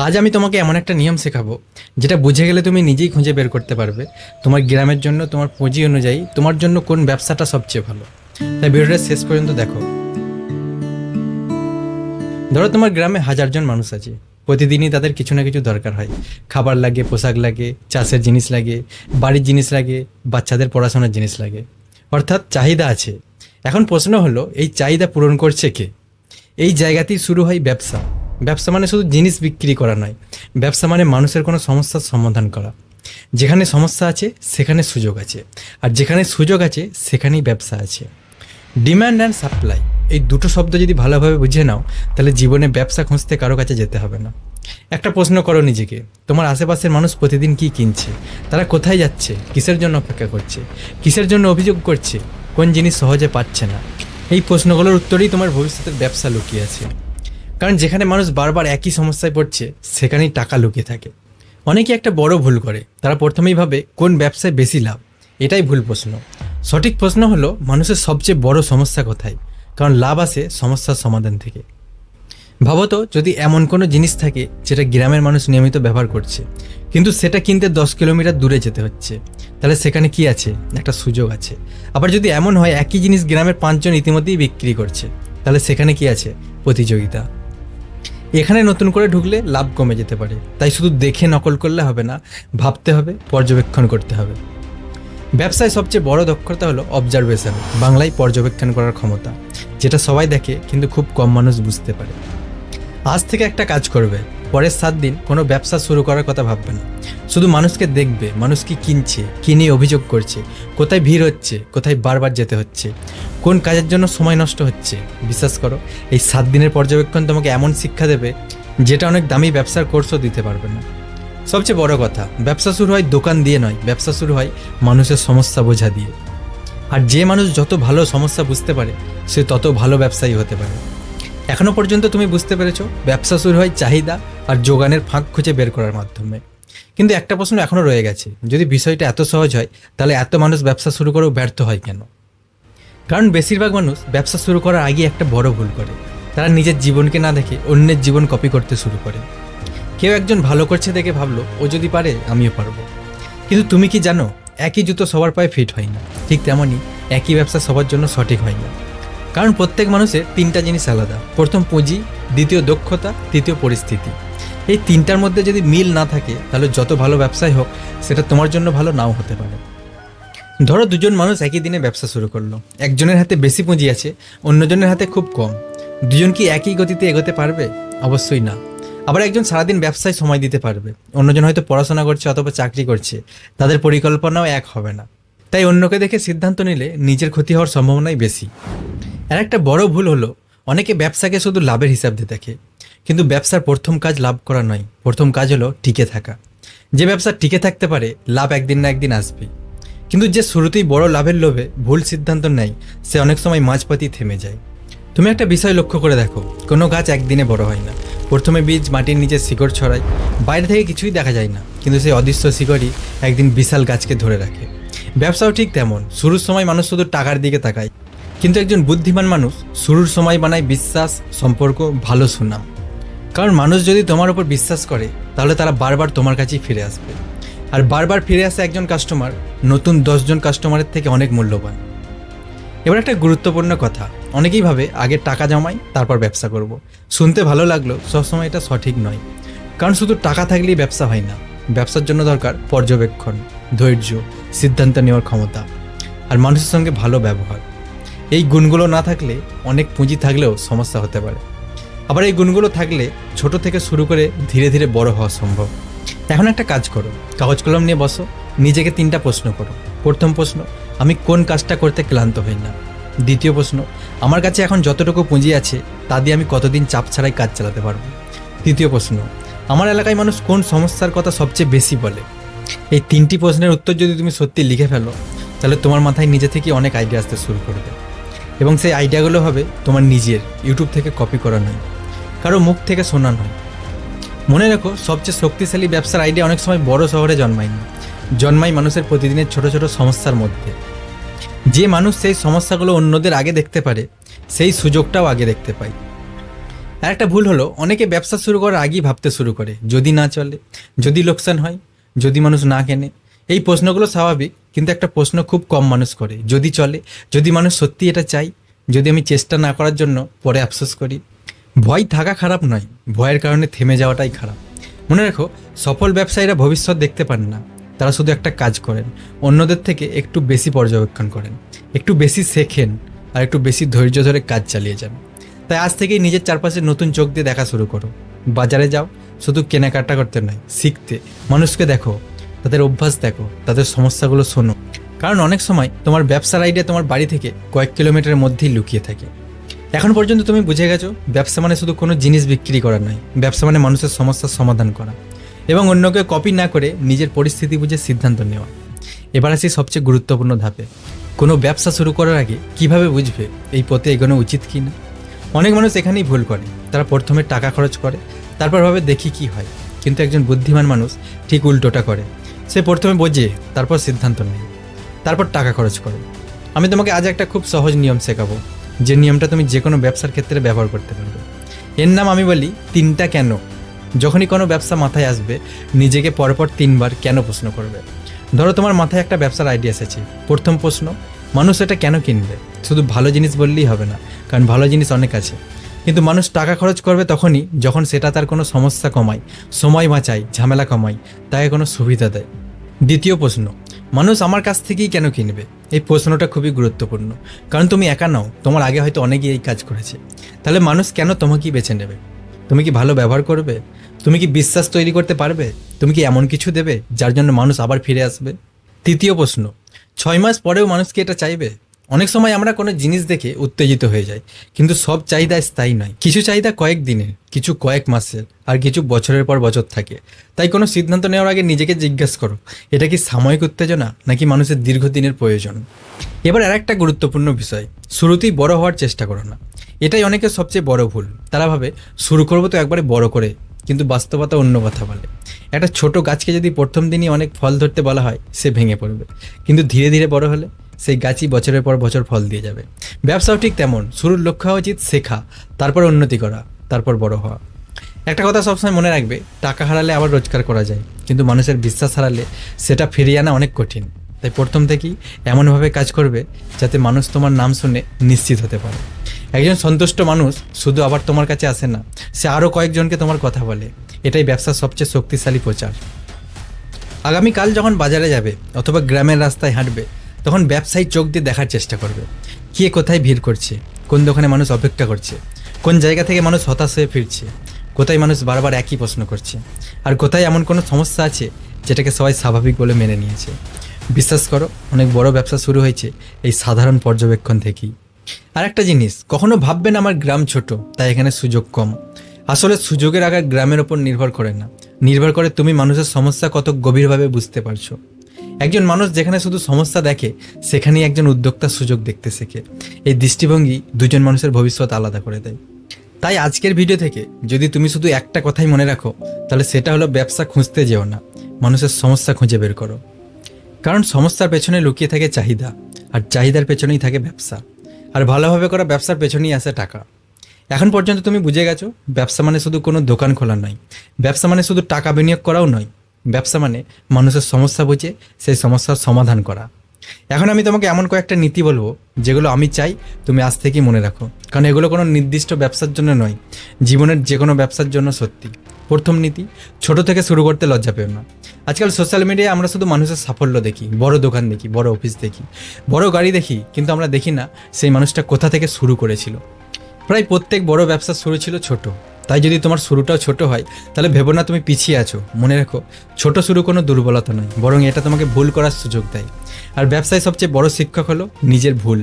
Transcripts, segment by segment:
আজ আমি তোমাকে এমন একটা নিয়ম শেখাবো যেটা বুঝে গেলে তুমি নিজেই খুঁজে বের করতে পারবে তোমার গ্রামের জন্য তোমার পুঁজি অনুযায়ী তোমার জন্য কোন ব্যবসাটা সবচেয়ে ভালো। তাই ভিডিওটা শেষ পর্যন্ত দেখো। ধরো তোমার গ্রামে হাজারজন মানুষ আছে, প্রতিদিনই তাদের কিছু না কিছু দরকার হয়। খাবার লাগে, পোশাক লাগে, চাষের জিনিস লাগে, বাড়ির জিনিস লাগে, বাচ্চাদের পড়াশোনার জিনিস লাগে, অর্থাৎ চাহিদা আছে। এখন প্রশ্ন হলো, এই চাহিদা পূরণ করছে কে? এই জায়গাতেই শুরু হয় ব্যবসা। ব্যবসা মানে শুধু জিনিস বিক্রি করা নয়, ব্যবসা মানে মানুষের কোনো সমস্যার সমাধান করা। যেখানে সমস্যা আছে সেখানে সুযোগ আছে, আর যেখানে সুযোগ আছে সেখানেই ব্যবসা আছে। ডিম্যান্ড অ্যান্ড সাপ্লাই, এই দুটো শব্দ যদি ভালোভাবে বুঝে নাও, তাহলে জীবনে ব্যবসা খুঁজতে কারো কাছে যেতে হবে না। একটা প্রশ্ন করো নিজেকে, তোমার আশেপাশের মানুষ প্রতিদিন কি কিনছে? তারা কোথায় যাচ্ছে? কিসের জন্য অপেক্ষা করছে? কিসের জন্য অভিযোগ করছে? কোন জিনিস সহজে পাচ্ছে না? এই প্রশ্নগুলোর উত্তরেই তোমার ভবিষ্যতের ব্যবসা লুকিয়ে আছে। কারণ যেখানে মানুষ বারবার একই সমস্যায় পড়ছে সেখানেই টাকা লুকিয়ে থাকে। অনেকে একটা বড় ভুল করে, তারা প্রথমেই ভাবে কোন ব্যবসায় বেশি লাভ। এটাই ভুল প্রশ্ন। সঠিক প্রশ্ন হলো মানুষের সবচেয়ে বড় সমস্যা কোথায়, কারণ লাভ আসে সমস্যার সমাধান থেকে। ভাবো তো, যদি এমন কোনো জিনিস থাকে যেটা গ্রামের মানুষ নিয়মিত ব্যবহার করছে, কিন্তু সেটা কিনতে 10 কিলোমিটার দূরে যেতে হচ্ছে, তাহলে সেখানে কি আছে? একটা সুযোগ আছে। আবার যদি এমন হয় একই জিনিস গ্রামের 5 জন ইতিমধ্যেই বিক্রি করছে, তাহলে সেখানে কি আছে? প্রতিযোগিতা। এখানে নতুন করে ঢুকলে লাভ কমে যেতে পারে। তাই শুধু দেখে নকল করলে হবে না, ভাবতে হবে, পর্যবেক্ষণ করতে হবে। ব্যবসায় সবচেয়ে বড় দক্ষতা হলো অবজারভেশন, বাংলায় পর্যবেক্ষণ করার ক্ষমতা, যেটা সবাই দেখে কিন্তু খুব কম মানুষ বুঝতে পারে। আজ থেকে একটা কাজ করবে, পরের 7 দিন কোনো ব্যবসা শুরু করার কথা ভাববে না। শুধু মানুষকে দেখবে, মানুষ কি কিনছে, কি নিয়ে অভিযোগ করছে, কোথায় ভিড় হচ্ছে, কোথায় বারবার যেতে হচ্ছে, কোন কাজের জন্য সময় নষ্ট হচ্ছে। বিশ্বাস করো, এই 7 দিনের পর্যবেক্ষণ তোমাকে এমন শিক্ষা দেবে যেটা অনেক দামি ব্যবসার কোর্সও দিতে পারবে না। সবচেয়ে বড় কথা, ব্যবসা শুরু হয় দোকান দিয়ে নয়, ব্যবসা শুরু হয় মানুষের সমস্যা বোঝা দিয়ে। আর যে মানুষ যত ভালো সমস্যা বুঝতে পারে, সে তত ভালো ব্যবসায়ী হতে পারে। এখনো পর্যন্ত তুমি বুঝতে পেরেছো, ব্যবসা শুরু হয় চাহিদা আর যোগানের ফাঁক খুঁজে বের করার মাধ্যমে। কিন্তু একটা প্রশ্ন এখনো রয়ে গেছে, যদি বিষয়টা এত সহজ হয়, তাহলে এত মানুষ ব্যবসা শুরু করেও ব্যর্থ হয় কেন? কারণ বেশিরভাগ মানুষ ব্যবসা শুরু করার আগে একটা বড় ভুল করে। তারা নিজের জীবনকে না দেখে অন্যের জীবন কপি করতে শুরু করে। কেউ একজন ভালো করছে দেখে ভাবলো, ও যদি পারে আমিও পারবো। কিন্তু তুমি কি জানো, একই জুতো সবার পায়ে ফিট হয় না। ঠিক তেমনই একই ব্যবসা সবার জন্য সঠিক হয় না। কারণ প্রত্যেক মানুষের 3টা জিনিস আলাদা। প্রথম পুঁজি, দ্বিতীয় দক্ষতা, তৃতীয় পরিস্থিতি। এই 3টার মধ্যে যদি মিল না থাকে, তাহলে যত ভালো ব্যবসায় হোক, সেটা তোমার জন্য ভালো নাও হতে পারে। ধরো 2জন মানুষ একই দিনে ব্যবসা শুরু করলো। একজনের হাতে বেশি পুঁজি আছে, অন্যজনের হাতে খুব কম। দুজন কি একই গতিতে এগোতে পারবে? অবশ্যই না। আবার একজন সারাদিন ব্যবসায় সময় দিতে পারবে, অন্যজন হয়তো পড়াশোনা করছে অথবা চাকরি করছে। তাদের পরিকল্পনাও এক হবে না। তাই অন্যকে দেখে সিদ্ধান্ত নিলে নিজের ক্ষতি হওয়ার সম্ভাবনাই বেশি। আর একটা বড় ভুল হলো, অনেকে ব্যবসাকে শুধু লাভের হিসাব দিয়ে দেখে। কিন্তু ব্যবসার প্রথম কাজ লাভ করা নয়, প্রথম কাজ হলো টিকে থাকা। যে ব্যবসা টিকে থাকতে পারে, লাভ একদিন না একদিন আসবে। কিন্তু যে শুরুতেই বড় লাভের লোভে ভুল সিদ্ধান্ত নেয়, সে অনেক সময় মাঝপথেই থেমে যায়। তুমি একটা বিষয় লক্ষ্য করে দেখো, কোনো গাছ একদিনে বড় হয় না। প্রথমে বীজ মাটির নিচে শিকড় ছড়ায়, বাইরে থেকে কিছুই দেখা যায় না, কিন্তু সেই অদৃশ্য শিকড়ই একদিন বিশাল গাছকে ধরে রাখে। ব্যবসাও ঠিক তেমন। শুরুর সময় মানুষ শুধু টাকার দিকে তাকায়, কিন্তু একজন বুদ্ধিমান মানুষ শুরুর সময় বানায় বিশ্বাস, সম্পর্ক, ভালো সুনাম। কারণ মানুষ যদি তোমার উপর বিশ্বাস করে, তাহলে তারা বারবার তোমার কাছেই ফিরে আসবে। আর বারবার ফিরে আসে একজন কাস্টমার নতুন 10জন কাস্টমারের থেকে অনেক মূল্যবান। এবার একটা গুরুত্বপূর্ণ কথা, অনেকেই ভাবে আগে টাকা জমাই তারপর ব্যবসা করব। শুনতে ভালো লাগলো, সবসময় এটা সঠিক নয়। কারণ শুধু টাকা থাকলেই ব্যবসা হয় না। ব্যবসার জন্য দরকার পর্যবেক্ষণ, ধৈর্য, সিদ্ধান্ত নেওয়ার ক্ষমতা, আর মানুষের সঙ্গে ভালো ব্যবহার। এই গুণগুলো না থাকলে অনেক পুঁজি থাকলেও সমস্যা হতে পারে। আবার এই গুণগুলো থাকলে ছোট থেকে শুরু করে ধীরে ধীরে বড় হওয়া সম্ভব। এখন একটা কাজ করো, কাগজ কলম নিয়ে বসো, নিজেকে 3টা প্রশ্ন করো। প্রথম প্রশ্ন, আমি কোন কাজটা করতে ক্লান্ত হই না? দ্বিতীয় প্রশ্ন, আমার কাছে এখন যতটুকু পুঁজি আছে তা দিয়ে আমি কতদিন চাপ ছাড়াই কাজ চালাতে পারবো? তৃতীয় প্রশ্ন, আমার এলাকায় মানুষ কোন সমস্যার কথা সবচেয়ে বেশি বলে? এই 3টি প্রশ্নের উত্তর যদি তুমি সত্যি লিখে ফেলো, তাহলে তোমার মাথায় নিজে থেকে অনেক আইডিয়া আসতে শুরু করবে। এবং সেই আইডিয়াগুলো হবে তোমার নিজের, ইউটিউব থেকে কপি করা নয়, কারো মুখ থেকে শোনা নয়। মনে রেখো, সবচেয়ে শক্তিশালী ব্যবসার আইডিয়া অনেক সময় বড় শহরে জন্মায় না, জন্মায় মানুষের প্রতিদিনের ছোট ছোট সমস্যার মধ্যে। যে মানুষ সেই সমস্যাগুলো অন্যদের আগে দেখতে পারে, সেই সুযোগটাও আগে দেখতে পায়। আর একটা ভুল হলো, অনেকে ব্যবসা শুরু করার আগেই ভাবতে শুরু করে যদি না চলে, যদি লোকসান হয়, যদি মানুষ না কেনে। এই প্রশ্নগুলো স্বাভাবিক, কিন্তু একটা প্রশ্ন খুব কম মানুষ করে, যদি চলে, যদি মানুষ সত্যি এটা চাই, যদি আমি চেষ্টা না করার জন্য পরে আফসোস করি। ভয় থাকা খারাপ নয়, ভয়ের কারণে থেমে যাওয়াটাই খারাপ। মনে রেখো, সফল ব্যবসায়ীরা ভবিষ্যৎ দেখতে পান না, তারা শুধু একটা কাজ করেন, অন্যদের থেকে একটু বেশি পর্যবেক্ষণ করেন, একটু বেশি শেখেন, আর একটু বেশি ধৈর্য ধরে কাজ চালিয়ে যান। তাই আজ থেকেই নিজের চারপাশে নতুন চোখ দিয়ে দেখা শুরু করো। বাজারে যাও, শুধু কেনাকাটা করতে নয়, শিখতে। মানুষকে দেখো, তাদের অভ্যাস দেখো, তাদের সমস্যাগুলো শোনো। কারণ অনেক সময় তোমার ব্যবসার আইডিয়া তোমার বাড়ি থেকে কয়েক কিলোমিটারের মধ্যেই লুকিয়ে থাকে। এখন পর্যন্ত তুমি বুঝে গেছো, ব্যবসা মানে শুধু কোনো জিনিস বিক্রি করা নয়, ব্যবসা মানে মানুষের সমস্যার সমাধান করা এবং অন্যকে কপি না করে নিজের পরিস্থিতি বুঝে সিদ্ধান্ত নেওয়া। এবার আসি সবচেয়ে গুরুত্বপূর্ণ ধাপে। কোনো ব্যবসা শুরু করার আগে কিভাবে বুঝবে এই পথে এগোনো উচিত কি না? অনেক মানুষ এখানেই ভুল করে। তারা প্রথমে টাকা খরচ করে, তারপর ভাবে দেখি কি হয়। কিন্তু একজন বুদ্ধিমান মানুষ ঠিক উল্টোটা করে। সে প্রথমে বোঝে, তারপর সিদ্ধান্ত নেয়, তারপর টাকা খরচ করে। আমি তোমাকে আজ একটা খুব সহজ নিয়ম শেখাবো, যে নিয়মটা তুমি যে কোনো ব্যবসার ক্ষেত্রে ব্যবহার করতে পারবে। এর নাম আমি বলি 3টা কেন। যখনই কোনো ব্যবসা মাথায় আসবে, নিজেকে পরপর 3বার কেন প্রশ্ন করবে। ধরো তোমার মাথায় একটা ব্যবসার আইডিয়া এসেছে। প্রথম প্রশ্ন, মানুষ এটা কেন কিনবে? শুধু ভালো জিনিস বললেই হবে না, কারণ ভালো জিনিস অনেক আছে। কিন্তু মানুষ টাকা খরচ করবে তখনই যখন সেটা তার কোনো সমস্যা কমায়, সময় বাঁচায়, ঝামেলা কমায়, তাকে কোনো সুবিধা দেয়। দ্বিতীয় প্রশ্ন, মানুষ আমার কাছ থেকেই কেন কিনবে? এই প্রশ্নটা খুবই গুরুত্বপূর্ণ, কারণ তুমি একা নও, তোমার আগে হয়তো অনেকেই এই কাজ করেছে। তাহলে মানুষ কেন তোমাকেই বেছে নেবে? তুমি কি ভালো ব্যবহার করবে? তুমি কি বিশ্বাস তৈরি করতে পারবে? তুমি কি এমন কিছু দেবে যার জন্য মানুষ আবার ফিরে আসবে? তৃতীয় প্রশ্ন, 6 মাস পরেও মানুষ কি এটা চাইবে? অনেক সময় আমরা কোনো জিনিস দেখে উত্তেজিত হয়ে যাই, কিন্তু সব চাহিদা স্থায়ী নয়। কিছু চাহিদা কয়েক দিনের, কিছু কয়েক মাসের, আর কিছু বছরের পর বছর থাকে। তাই কোনো সিদ্ধান্ত নেওয়ার আগে নিজেকে জিজ্ঞাসা করো, এটা কি সাময়িক উত্তেজনা নাকি মানুষের দীর্ঘদিনের প্রয়োজন? এবার আর একটা গুরুত্বপূর্ণ বিষয়, শুরুতেই বড় হওয়ার চেষ্টা করো না। এটাই অনেকের সবচেয়ে বড় ভুল। তারা ভাবে শুরু করবো তো একবারে বড় করে, কিন্তু বাস্তবতা অন্য কথা বলে। একটা ছোট গাছকে যদি প্রথম দিনই অনেক ফল ধরতে বলা হয়, সে ভেঙে পড়বে। কিন্তু ধীরে ধীরে বড় হলে সেই গাছই বছরের পর বছর ফল দিয়ে যাবে। ব্যবসাও ঠিক তেমন, শুরুর লক্ষ্য হওয়া উচিত শেখা, তারপর উন্নতি করা, তারপর বড় হওয়া। একটা কথা সবসময় মনে রাখবে, টাকা হারালে আবার রোজগার করা যায়, কিন্তু মানুষের বিশ্বাস হারালে সেটা ফিরিয়ে আনা অনেক কঠিন। তাই প্রথম থেকেই এমনভাবে কাজ করবে যাতে মানুষ তোমার নাম শুনে নিশ্চিত হতে পারে। একজন সন্তুষ্ট মানুষ শুধু আবার তোমার কাছে আসে না, সে আরও কয়েকজনকে তোমার কথা বলে। এটাই ব্যবসার সবচেয়ে শক্তিশালী প্রচার। আগামীকাল যখন বাজারে যাবে অথবা গ্রামের রাস্তায় হাঁটবে, তখন ব্যবসায়ী চোখ দিয়ে দেখার চেষ্টা করবে, কে কোথায় ভিড় করছে, কোন দোকানে মানুষ অপেক্ষা করছে, কোন জায়গা থেকে মানুষ হতাশ হয়ে ফিরছে, কোথায় মানুষ বারবার একই প্রশ্ন করছে, আর কোথায় এমন কোনো সমস্যা আছে যেটাকে সবাই স্বাভাবিক বলে মেনে নিয়েছে। বিশ্বাস করো, অনেক বড় ব্যবসা শুরু হয়েছে এই সাধারণ পর্যবেক্ষণ থেকেই। আর একটা জিনিস, কখনো ভাববেন আমার গ্রাম ছোট তাই এখানে সুযোগ কম। আসলে সুযোগের আকার গ্রামের ওপর নির্ভর করে না, নির্ভর করে তুমি মানুষের সমস্যা কত গভীরভাবে বুঝতে পারছো। একজন মানুষ যেখানে শুধু সমস্যা দেখে, সেখানেই একজন উদ্যোক্তার সুযোগ দেখতে শেখে। এই দৃষ্টিভঙ্গি দুজন মানুষের ভবিষ্যৎ আলাদা করে দেয়। তাই আজকের ভিডিও থেকে যদি তুমি শুধু একটা কথাই মনে রাখো, তাহলে সেটা হলো ব্যবসা খুঁজতে যেও না, মানুষের সমস্যা খুঁজে বের করো। কারণ সমস্যার পেছনে লুকিয়ে থাকে চাহিদা, আর চাহিদার পেছনেই থাকে ব্যবসা, আর ভালোভাবে করা ব্যবসার পেছনেই আসে টাকা। এখন পর্যন্ত তুমি বুঝে গেছো, ব্যবসা মানে শুধু কোনো দোকান খোলা নয়, ব্যবসা মানে শুধু টাকা বিনিয়োগ করাও নয়, ব্যবসা মানে মানুষের সমস্যা বুঝে সেই সমস্যার সমাধান করা। এখন আমি তোমাকে এমন কয়েকটা নীতি বলবো, যেগুলো আমি চাই তুমি আজ থেকেই মনে রাখো, কারণ এগুলো কোনো নির্দিষ্ট ব্যবসার জন্য নয়, জীবনের যে কোনো ব্যবসার জন্য সত্যি। প্রথম নীতি, ছোট থেকে শুরু করতে লজ্জা পেও না। আজকাল সোশ্যাল মিডিয়ায় আমরা শুধু মানুষের সাফল্য দেখি, বড় দোকান দেখি, বড় অফিস দেখি, বড় গাড়ি দেখি, কিন্তু আমরা দেখি না সেই মানুষটা কোথা থেকে শুরু করেছিল। প্রায় প্রত্যেক বড় ব্যবসা শুরু ছিল ছোট। তাই যদি তোমার শুরুটাও ছোট হয়, তাহলে ভেবো না তুমি পিছিয়ে আছো। মনে রেখো, ছোট শুরু কোনো দুর্বলতা নয়, বরং এটা তোমাকে ভুল করার সুযোগ দেয়। আর ব্যবসায় সবচেয়ে বড় শিক্ষক হলো নিজের ভুল।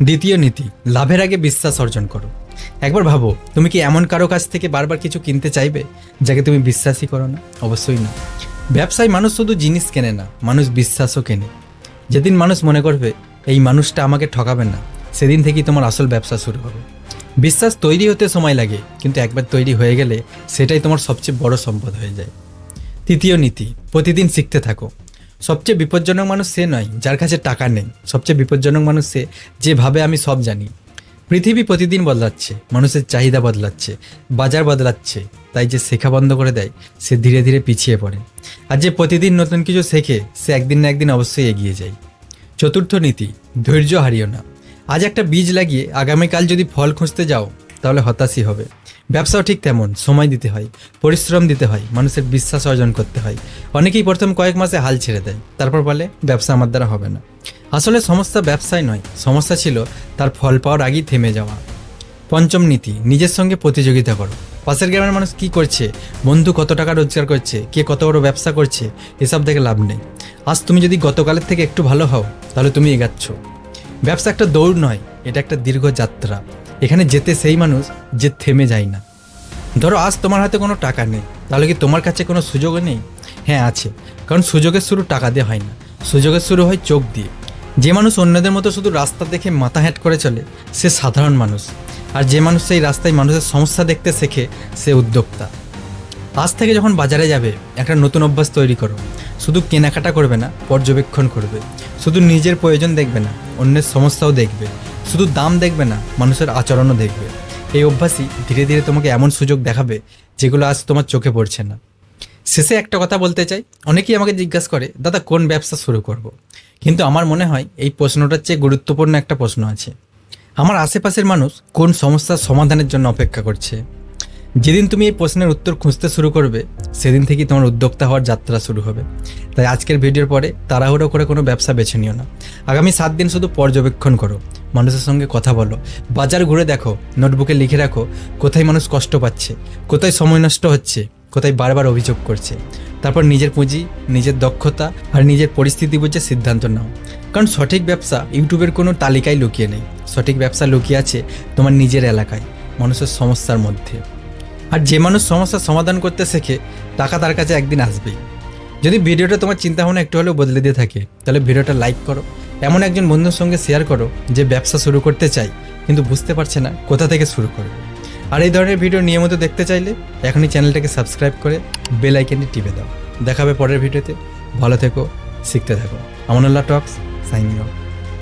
দ্বিতীয় নীতি, লাভের আগে বিশ্বাস অর্জন করো। একবার ভাবো, তুমি কি এমন কারো কাছ থেকে বারবার কিছু কিনতে চাইবে যাকে তুমি বিশ্বাসই করো না? অবশ্যই না। ব্যবসায় মানুষ শুধু জিনিস কেনে না, মানুষ বিশ্বাসও কেনে। যেদিন মানুষ মনে করবে এই মানুষটা আমাকে ঠকাবে না, সেদিন থেকেই তোমার আসল ব্যবসা শুরু হবে। বিশ্বাস তৈরি হতে সময় লাগে, কিন্তু একবার তৈরি হয়ে গেলে সেটাই তোমার সবচেয়ে বড় সম্পদ হয়ে যায়। তৃতীয় নীতি, প্রতিদিন শিখতে থাকো। সবচেয়ে বিপজ্জনক মানুষ সে নয় যার কাছে টাকা নেই, সবচেয়ে বিপজ্জনক মানুষ সে যে ভাবে আমি সব জানি। পৃথিবী প্রতিদিন বদলাচ্ছে, মানুষের চাহিদা বদলাচ্ছে, বাজার বদলাচ্ছে। তাই যে শেখা বন্ধ করে দেয় সে ধীরে ধীরে পিছিয়ে পড়ে, আর যে প্রতিদিন নতুন কিছু শেখে সে একদিন না একদিন অবশ্যই এগিয়ে যায়। চতুর্থ নীতি, ধৈর্য হারিও না। আজ একটা বীজ লাগিয়ে আগামীকাল যদি ফল খুঁজতে যাও তাহলে হতাশই হবে। ব্যবসাও ঠিক তেমন, সময় দিতে হয়, পরিশ্রম দিতে হয়, মানুষের বিশ্বাস অর্জন করতে হয়। অনেকেই প্রথম কয়েক মাসে হাল ছেড়ে দেয়, তারপর বলে ব্যবসা আমার দ্বারা হবে না। আসলে সমস্যা ব্যবসায় নয়, সমস্যা ছিল তার ফল পাওয়ার আগেই থেমে যাওয়া। পঞ্চম নীতি, নিজের সঙ্গে প্রতিযোগিতা করো। পাশের গ্রামের মানুষ কি করছে, বন্ধু কত টাকা রোজগার করছে, কে কত বড় ব্যবসা করছে, এসব দেখে লাভ নেই। আজ তুমি যদি গতকালের থেকে একটু ভালো হও তাহলে তুমি এগাচ্ছ। ব্যবসা একটা দৌড় নয়, এটা একটা দীর্ঘ যাত্রা। এখানে যেতে সেই মানুষ যে থেমে যায় না। ধরো আজ তোমার হাতে কোনো টাকা নেই, তাহলে কি তোমার কাছে কোনো সুযোগও নেই? হ্যাঁ আছে, কারণ সুযোগের শুরু টাকা দিয়ে হয় না, সুযোগের শুরু হয় চোখ দিয়ে। যে মানুষ অন্যদের মতো শুধু রাস্তা দেখে মাথা হ্যাট করে চলে সে সাধারণ মানুষ, আর যে মানুষ সেই রাস্তায় মানুষের সমস্যা দেখতে শেখে সে উদ্যোক্তা। আজ থেকে যখন বাজারে যাবে একটা নতুন অভ্যাস তৈরি করো। শুধু কেনাকাটা করবে না, পর্যবেক্ষণ করবে। শুধু নিজের প্রয়োজন দেখবে না, অন্যের সমস্যাও দেখবে। শুধু দাম দেখবে না, মানুষের আচরণও দেখবে। এই অভ্যাসই ধীরে ধীরে তোমাকে এমন সুযোগ দেখাবে যেগুলো আজ তোমার চোখে পড়ছে না। শেষে একটা কথা বলতে চাই, অনেকেই আমাকে জিজ্ঞাসা করে দাদা কোন ব্যবসা শুরু করব। কিন্তু আমার মনে হয় এই প্রশ্নটার চেয়ে গুরুত্বপূর্ণ একটা প্রশ্ন আছে, আমার আশেপাশের মানুষ কোন সমস্যার সমাধানের জন্য অপেক্ষা করছে। যেদিন তুমি এই প্রশ্নের উত্তর খুঁজতে শুরু করবে সেদিন থেকেই তোমার উদ্যোক্তা হওয়ার যাত্রা শুরু হবে। তাই আজকের ভিডিওর পরে তাড়াহুড়ো করে কোনো ব্যবসা বেছে নিও না। আগামী 7 দিন শুধু পর্যবেক্ষণ করো, মানুষের সঙ্গে কথা বলো, বাজার ঘুরে দেখো, নোটবুকে লিখে রাখো কোথায় মানুষ কষ্ট পাচ্ছে, কোথায় সময় নষ্ট হচ্ছে, কোথায় বারবার অভিযোগ করছে। তারপর নিজের পুঁজি, নিজের দক্ষতা আর নিজের পরিস্থিতি বুঝে সিদ্ধান্ত নাও। কারণ সঠিক ব্যবসা ইউটিউবের কোনো তালিকায় লুকিয়ে নেই, সঠিক ব্যবসা লুকিয়ে আছে তোমার নিজের এলাকায়, মানুষের সমস্যার মধ্যে। আর যে মানুষ সমস্যার সমাধান করতে শেখে টাকা তার কাছে একদিন আসবেই। যদি ভিডিওটা তোমার চিন্তাভাবনা একটু হলেও বদলে দিয়ে থাকে তাহলে ভিডিওটা লাইক করো, এমন একজন বন্ধুর সঙ্গে শেয়ার করো যে ব্যবসা শুরু করতে চায় কিন্তু বুঝতে পারছে না কোথা থেকে শুরু করবে। আর এই ধরনের ভিডিও নিয়মিত দেখতে চাইলে এখনই চ্যানেলটাকে সাবস্ক্রাইব করে বেল আইকনটি টিপে দাও। দেখা হবে পরের ভিডিওতে। ভালো থেকো, শিখতে থাকো। আমানুল্লাহ টক্স, সাইনিং অফ।